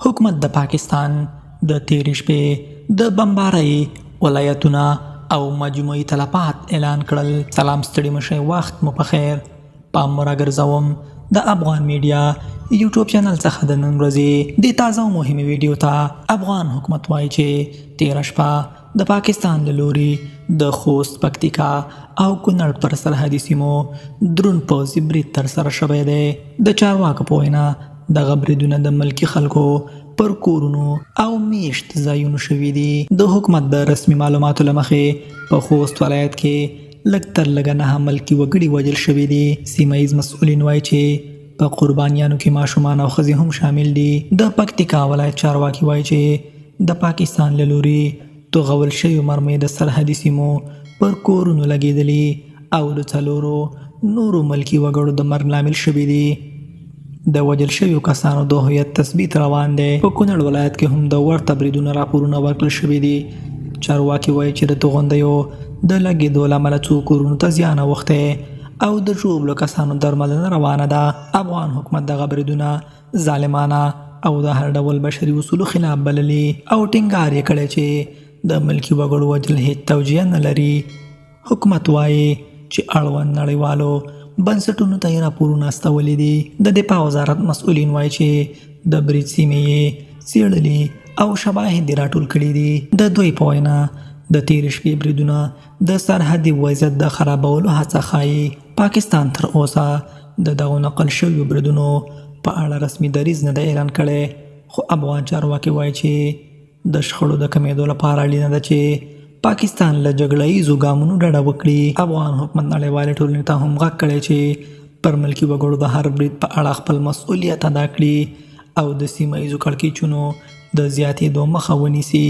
حکومت د پاکستان د تیرې شپې د بمبارۍ ولایتونه او مجموعي تلفات اعلان کړل. سلام ستړي مشئ، وخت مو په خیر. پام مو راګرځوم د افغان میډیا یوټیوب چینل څخه د نن ورځې د تازه او مهمې ویډیو ته. افغان حکومت وایي چې تیره شپه د پاکستان له لوري د خوست، پکتیکا او کونړ پر سرحدي سیمو درون پوځي برید ترسره شوی دی. د چارواکو په وینا دغه بریدونه د ملکي خلکو پر کورونو او میشت ځایونو شوي دي. د حکومت د رسمي معلوماتو له مخې په خوست ولایت کې لږ تر لږه 9 ملکي وګړي وژل شوي دي. سیمه ییز مسؤلین وایي چې په قربانیانو کې ماشومان او ښځې هم شامل دي. د پکتیکا ولایت چارواکي وایي چې د پاکستان له لوري توغول شویو مرمۍ د سرحدي سیمو پر کورونو لګېدلي او د 4 نورو ملکي وګړو د مرګ لامل شوي دي. د وژل شویو کسانو د هویت تثبیت روان دی. په کونړ ولایت کې هم د ورته بریدونو راپورونه ورکړل شوي دي. چارواکي وایي چې د توغندیو د لګېدو له امله څو کورونو ته زیان اوښتی او د ژوبلو کسانو درملنه روانه ده. افغان حکومت دغه بریدونه ظالمانه او د هر ډول بشري اصولو خلاف بللي او ټینګار یې کړی چې د ملکي وګړو وژل هیڅ توجیه نه لري. حکومت وایي چې اړوند نړیوالو بنسټونو ته یې راپورونه استولي دي. د دفاع وزارت مسؤلین وایي چې د برید سیمې یې څېړلي او شواهد یې راټول کړي دي. د دوی په وینا د تېرې شپې بریدونه د سرحدي وضعیت د خرابولو هڅه ښایي. پاکستان تر اوسه د دغو نقل شویو بریدونو په اړه رسمي دریځ نه دی اعلان کړی، خو افغان چارواکي وایي چې د شخړو د کمېدو لپاره اړینه ده چې پاکستان له جګړه ییزو ګامونو ډډه وکړي. افغان حکومت نړیوالې ټولنې ته هم غږ کړی چې پر ملکي وګړو د هر برید په اړه خپل مسؤلیت ادا کړي او د سیمه ییزو کړکېچونو د زیاتېدو مخه ونیسي.